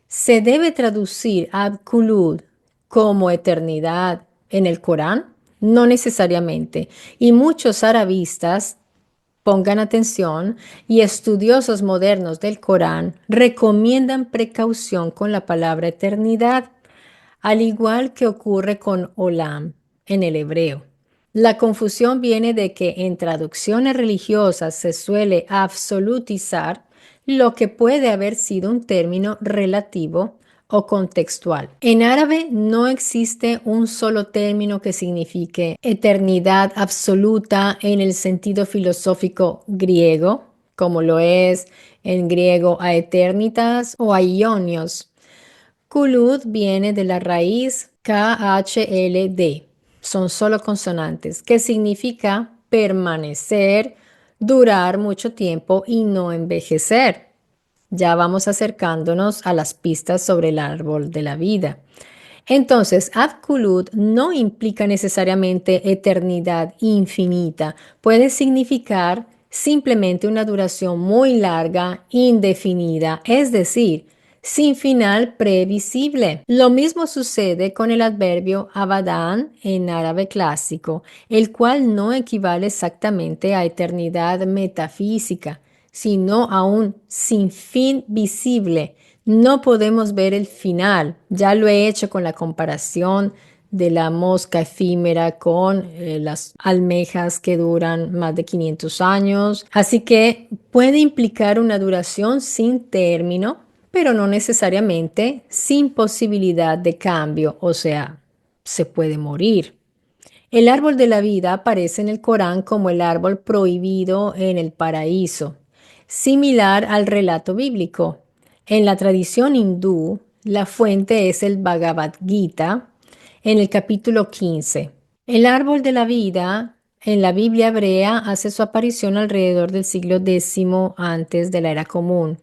Speaker 1: ¿Se debe traducir abd kulud como eternidad en el Corán? No necesariamente. Y muchos arabistas, pongan atención, y estudiosos modernos del Corán recomiendan precaución con la palabra eternidad, al igual que ocurre con olam en el hebreo. La confusión viene de que en traducciones religiosas se suele absolutizar lo que puede haber sido un término relativo o contextual. En árabe no existe un solo término que signifique eternidad absoluta en el sentido filosófico griego, como lo es en griego aeternitas o aionios. Kulud viene de la raíz KHLD, son solo consonantes, que significa permanecer, durar mucho tiempo y no envejecer. Ya vamos acercándonos a las pistas sobre el árbol de la vida. Entonces, Ad Kulud no implica necesariamente eternidad infinita, puede significar simplemente una duración muy larga, indefinida, es decir, sin final previsible. Lo mismo sucede con el adverbio abadan en árabe clásico, el cual no equivale exactamente a eternidad metafísica, sino a un sinfín visible. No podemos ver el final. Ya lo he hecho con la comparación de la mosca efímera con las almejas que duran más de 500 años. Así que puede implicar una duración sin término, pero no necesariamente sin posibilidad de cambio, o sea, se puede morir. El árbol de la vida aparece en el Corán como el árbol prohibido en el paraíso, similar al relato bíblico. En la tradición hindú, la fuente es el Bhagavad Gita en el capítulo 15. El árbol de la vida en la Biblia hebrea hace su aparición alrededor del siglo X antes de la era común,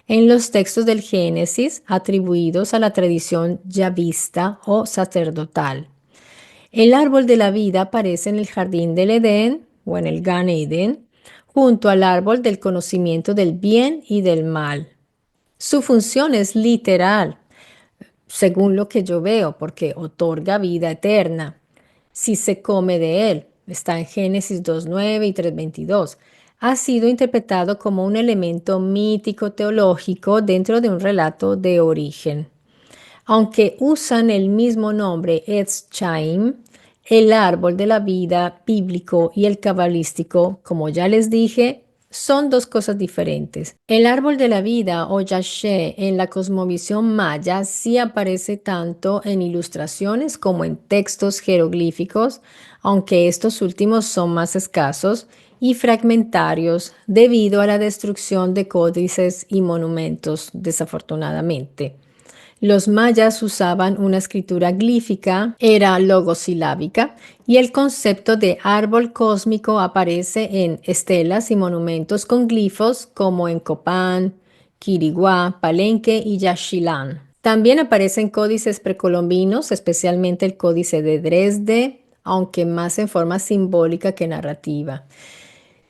Speaker 1: en los textos del Génesis atribuidos a la tradición yavista o sacerdotal. El árbol de la vida aparece en el jardín del Edén o en el Gan Eden, junto al árbol del conocimiento del bien y del mal. Su función es literal, según lo que yo veo, porque otorga vida eterna si se come de él. Está en Génesis 2.9 y 3.22. Ha sido interpretado como un elemento mítico teológico dentro de un relato de origen. Aunque usan el mismo nombre Etz Chaim, el árbol de la vida bíblico y el cabalístico, como ya les dije, son dos cosas diferentes. El árbol de la vida o Yashe en la cosmovisión maya sí aparece tanto en ilustraciones como en textos jeroglíficos, aunque estos últimos son más escasos y fragmentarios debido a la destrucción de códices y monumentos, desafortunadamente. Los mayas usaban una escritura glífica, era logosilábica, y el concepto de árbol cósmico aparece en estelas y monumentos con glifos como en Copán, Quiriguá, Palenque y Yaxchilán. También aparecen códices precolombinos, especialmente el códice de Dresde, aunque más en forma simbólica que narrativa.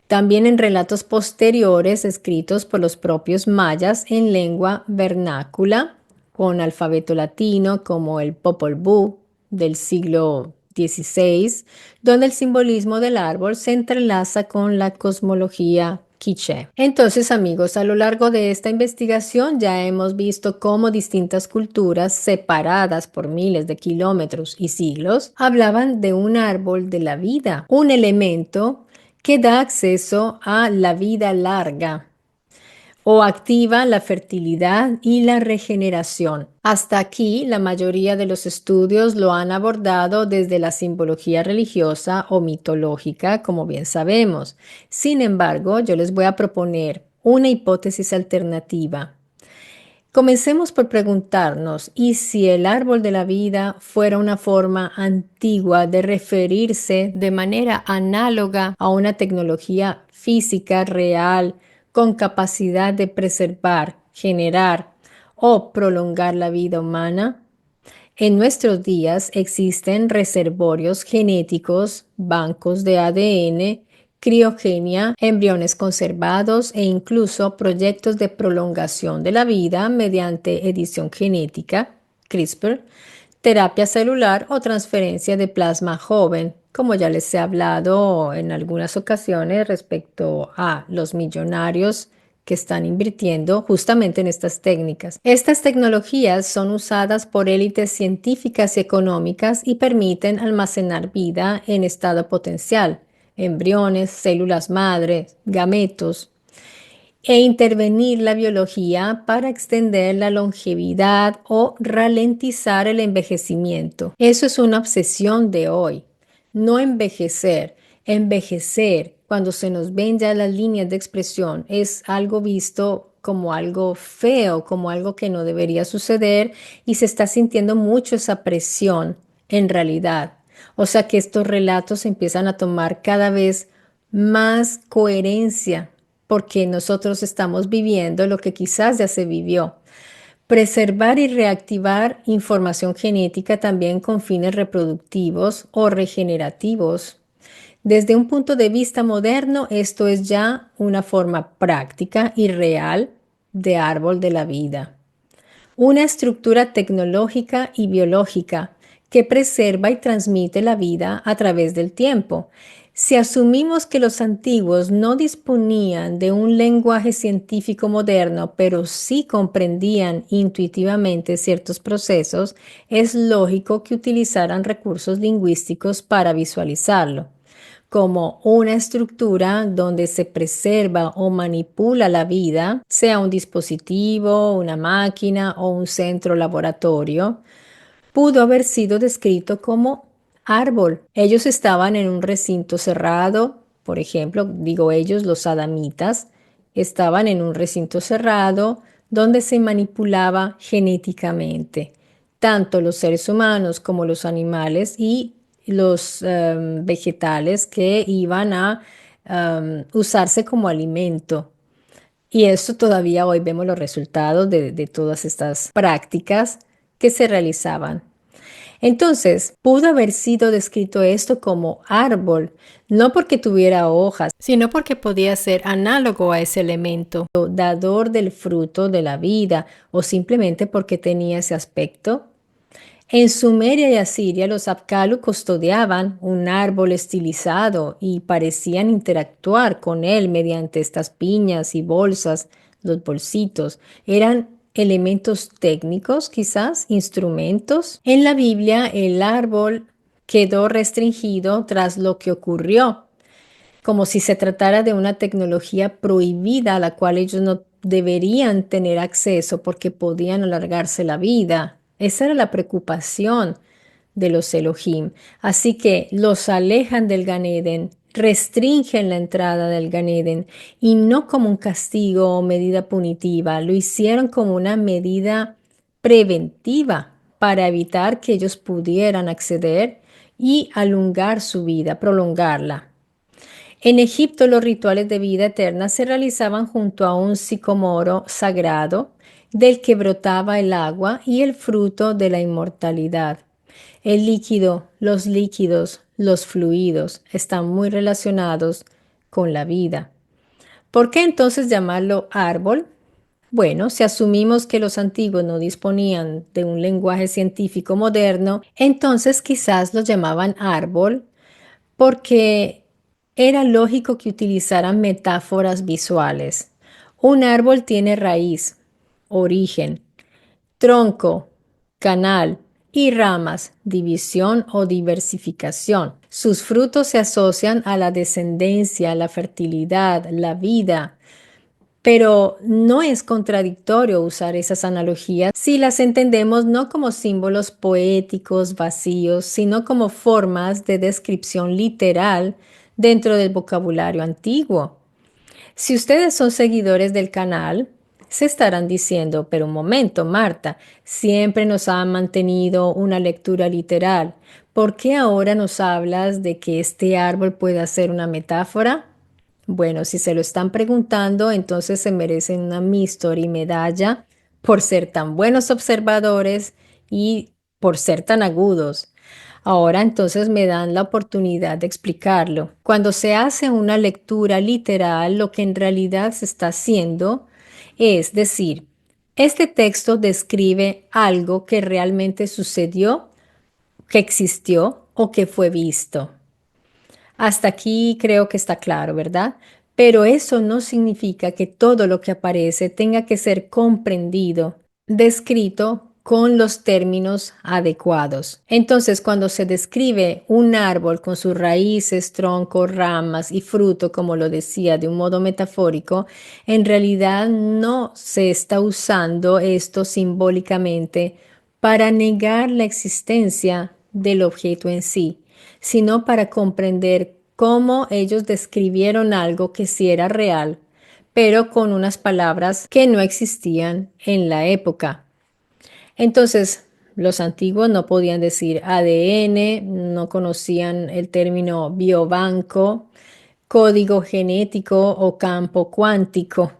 Speaker 1: También en relatos posteriores escritos por los propios mayas en lengua vernácula, con alfabeto latino como el Popol Vuh del siglo XVI, donde el simbolismo del árbol se entrelaza con la cosmología quiché. Entonces, amigos, a lo largo de esta investigación ya hemos visto cómo distintas culturas separadas por miles de kilómetros y siglos hablaban de un árbol de la vida, un elemento que da acceso a la vida larga o activa la fertilidad y la regeneración. Hasta aquí, la mayoría de los estudios lo han abordado desde la simbología religiosa o mitológica, como bien sabemos. Sin embargo, yo les voy a proponer una hipótesis alternativa. Comencemos por preguntarnos, ¿y si el árbol de la vida fuera una forma antigua de referirse de manera análoga a una tecnología física real con capacidad de preservar, generar o prolongar la vida humana? En nuestros días existen reservorios genéticos, bancos de ADN criogenia, embriones conservados e incluso proyectos de prolongación de la vida mediante edición genética, CRISPR, terapia celular o transferencia de plasma joven, como ya les he hablado en algunas ocasiones respecto a los millonarios que están invirtiendo justamente en estas técnicas. Estas tecnologías son usadas por élites científicas y económicas y permiten almacenar vida en estado potencial, embriones, células madre, gametos, e intervenir la biología para extender la longevidad o ralentizar el envejecimiento. Eso es una obsesión de hoy. No envejecer. Envejecer, cuando se nos ven ya las líneas de expresión, es algo visto como algo feo, como algo que no debería suceder y se está sintiendo mucho esa presión en realidad. O sea que estos relatos empiezan a tomar cada vez más coherencia porque nosotros estamos viviendo lo que quizás ya se vivió. Preservar y reactivar información genética también con fines reproductivos o regenerativos. Desde un punto de vista moderno, esto es ya una forma práctica y real de árbol de la vida. Una estructura tecnológica y biológica que preserva y transmite la vida a través del tiempo. Si asumimos que los antiguos no disponían de un lenguaje científico moderno, pero sí comprendían intuitivamente ciertos procesos, es lógico que utilizaran recursos lingüísticos para visualizarlo como una estructura donde se preserva o manipula la vida, sea un dispositivo, una máquina o un centro laboratorio, pudo haber sido descrito como árbol. Ellos estaban en un recinto cerrado, por ejemplo, digo ellos, los adamitas, estaban en un recinto cerrado donde se manipulaba genéticamente, tanto los seres humanos como los animales y los vegetales que iban a usarse como alimento. Y eso todavía hoy vemos los resultados de todas estas prácticas que se realizaban. Entonces, pudo haber sido descrito esto como árbol, no porque tuviera hojas, sino porque podía ser análogo a ese elemento, dador del fruto de la vida, o simplemente porque tenía ese aspecto. En Sumeria y Asiria, los Apkallu custodiaban un árbol estilizado y parecían interactuar con él mediante estas piñas y bolsas, los bolsitos. Eran elementos técnicos, quizás, instrumentos. En la Biblia, el árbol quedó restringido tras lo que ocurrió, como si se tratara de una tecnología prohibida a la cual ellos no deberían tener acceso porque podían alargarse la vida. Esa era la preocupación de los Elohim. Así que los alejan del Gan Eden, restringen la entrada del Gan Eden y no como un castigo o medida punitiva, lo hicieron como una medida preventiva para evitar que ellos pudieran acceder y alongar su vida, prolongarla. En Egipto los rituales de vida eterna se realizaban junto a un sicomoro sagrado del que brotaba el agua y el fruto de la inmortalidad. El líquido, los líquidos, los fluidos están muy relacionados con la vida. ¿Por qué entonces llamarlo árbol? Bueno, si asumimos que los antiguos no disponían de un lenguaje científico moderno, entonces quizás lo llamaban árbol porque era lógico que utilizaran metáforas visuales. Un árbol tiene raíz, origen, tronco, canal y ramas, división o diversificación. Sus frutos se asocian a la descendencia, la fertilidad, la vida. Pero no es contradictorio usar esas analogías si las entendemos no como símbolos poéticos vacíos, sino como formas de descripción literal dentro del vocabulario antiguo. Si ustedes son seguidores del canal, se estarán diciendo, pero un momento, Marta, siempre nos ha mantenido una lectura literal. ¿Por qué ahora nos hablas de que este árbol pueda ser una metáfora? Bueno, si se lo están preguntando, entonces se merecen una Mystery medalla por ser tan buenos observadores y por ser tan agudos. Ahora entonces me dan la oportunidad de explicarlo. Cuando se hace una lectura literal, lo que en realidad se está haciendo es decir, este texto describe algo que realmente sucedió, que existió o que fue visto. Hasta aquí creo que está claro, ¿verdad? Pero eso no significa que todo lo que aparece tenga que ser comprendido, descrito con los términos adecuados. Entonces, cuando se describe un árbol con sus raíces, troncos, ramas y fruto, como lo decía de un modo metafórico, en realidad no se está usando esto simbólicamente para negar la existencia del objeto en sí, sino para comprender cómo ellos describieron algo que sí era real, pero con unas palabras que no existían en la época. Entonces, los antiguos no podían decir ADN, no conocían el término biobanco, código genético o campo cuántico.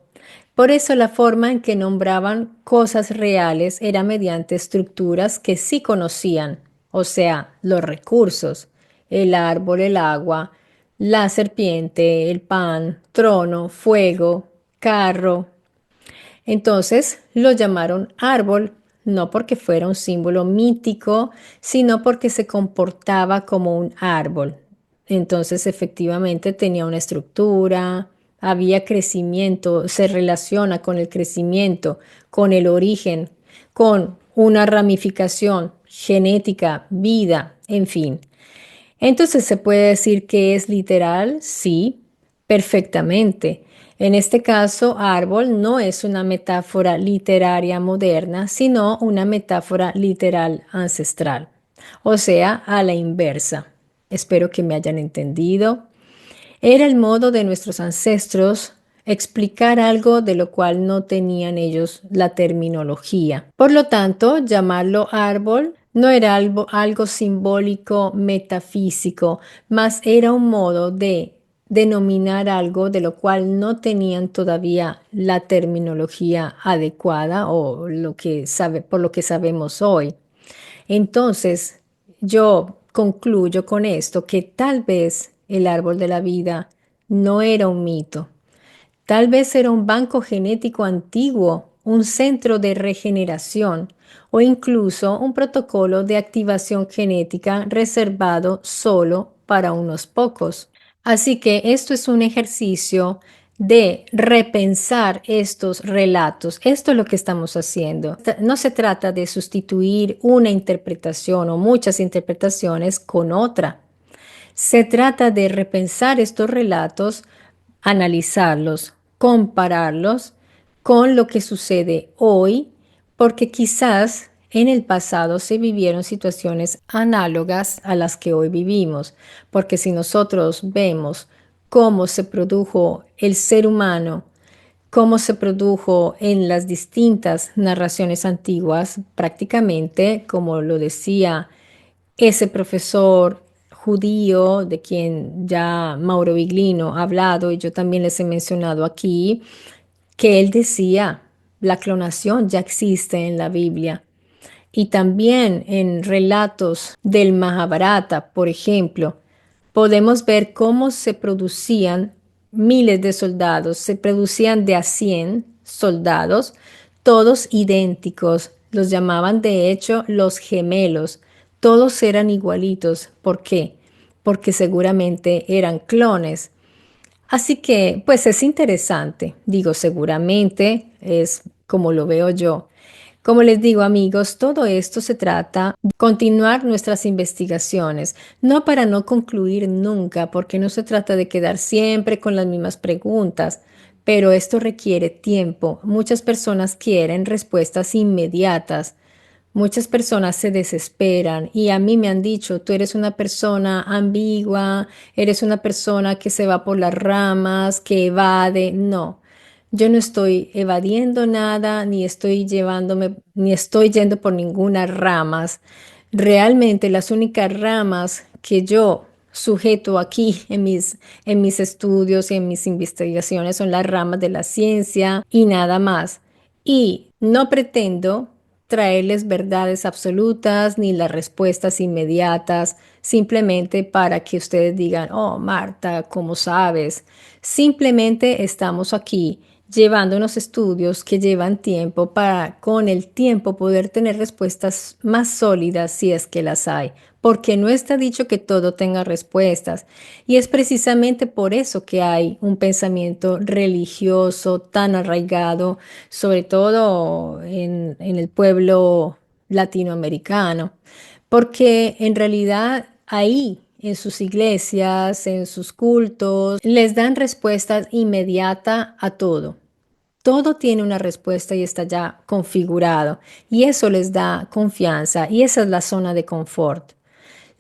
Speaker 1: Por eso la forma en que nombraban cosas reales era mediante estructuras que sí conocían, o sea, los recursos, el árbol, el agua, la serpiente, el pan, trono, fuego, carro. Entonces lo llamaron árbol, no porque fuera un símbolo mítico, sino porque se comportaba como un árbol. Entonces efectivamente tenía una estructura, había crecimiento, se relaciona con el crecimiento, con el origen, con una ramificación genética, vida, en fin. Entonces, ¿se puede decir que es literal? Sí, perfectamente. En este caso, árbol no es una metáfora literaria moderna, sino una metáfora literal ancestral, o sea, a la inversa. Espero que me hayan entendido. Era el modo de nuestros ancestros explicar algo de lo cual no tenían ellos la terminología. Por lo tanto, llamarlo árbol no era algo simbólico, metafísico, mas era un modo de denominar algo de lo cual no tenían todavía la terminología adecuada o por lo que sabemos hoy. Entonces, yo concluyo con esto que tal vez el árbol de la vida no era un mito, tal vez era un banco genético antiguo, un centro de regeneración o incluso un protocolo de activación genética reservado solo para unos pocos. Así que esto es un ejercicio de repensar estos relatos. Esto es lo que estamos haciendo. No se trata de sustituir una interpretación o muchas interpretaciones con otra. Se trata de repensar estos relatos, analizarlos, compararlos con lo que sucede hoy, porque quizás en el pasado se vivieron situaciones análogas a las que hoy vivimos, porque si nosotros vemos cómo se produjo el ser humano, cómo se produjo en las distintas narraciones antiguas, prácticamente, como lo decía ese profesor judío de quien ya Mauro Viglino ha hablado y yo también les he mencionado aquí, que él decía, la clonación ya existe en la Biblia. Y también en relatos del Mahabharata, por ejemplo, podemos ver cómo se producían miles de soldados, se producían de a 100 soldados, todos idénticos, los llamaban de hecho los gemelos, todos eran igualitos. ¿Por qué? Porque seguramente eran clones. Así que, pues es interesante, digo, seguramente es como lo veo yo. Como les digo, amigos, todo esto se trata de continuar nuestras investigaciones, no para no concluir nunca, porque no se trata de quedar siempre con las mismas preguntas, pero esto requiere tiempo. Muchas personas quieren respuestas inmediatas. Muchas personas se desesperan y a mí me han dicho, tú eres una persona ambigua, eres una persona que se va por las ramas, que evade. No, yo no estoy evadiendo nada, ni estoy yendo por ninguna ramas. Realmente las únicas ramas que yo sujeto aquí en mis estudios y en mis investigaciones son las ramas de la ciencia y nada más. Y no pretendo traerles verdades absolutas ni las respuestas inmediatas, simplemente para que ustedes digan, oh, Marta, ¿cómo sabes? Simplemente estamos aquí llevando unos estudios que llevan tiempo para con el tiempo poder tener respuestas más sólidas si es que las hay, porque no está dicho que todo tenga respuestas. Y es precisamente por eso que hay un pensamiento religioso tan arraigado, sobre todo en el pueblo latinoamericano, porque en realidad ahí, en sus iglesias, en sus cultos, les dan respuestas inmediata a todo. Todo tiene una respuesta y está ya configurado y eso les da confianza y esa es la zona de confort.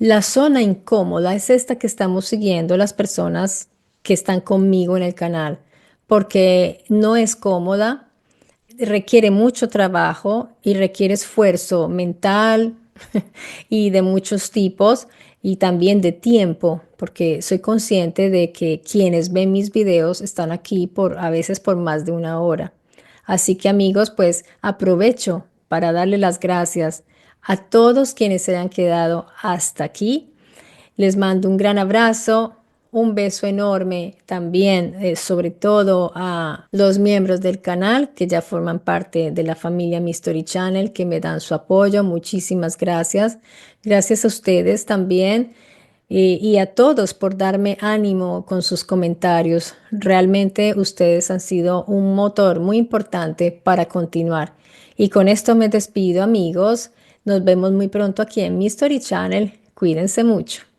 Speaker 1: La zona incómoda es esta que estamos siguiendo las personas que están conmigo en el canal, porque no es cómoda, requiere mucho trabajo y requiere esfuerzo mental y de muchos tipos y también de tiempo, porque soy consciente de que quienes ven mis videos están aquí por a veces por más de una hora. Así que amigos, pues aprovecho para darle las gracias a todos quienes se han quedado hasta aquí. Les mando un gran abrazo, un beso enorme también, sobre todo a los miembros del canal que ya forman parte de la familia Mystery Channel, que me dan su apoyo. Muchísimas gracias. Gracias a ustedes también. Y a todos por darme ánimo con sus comentarios. Realmente ustedes han sido un motor muy importante para continuar. Y con esto me despido, amigos. Nos vemos muy pronto aquí en Mystery Channel. Cuídense mucho.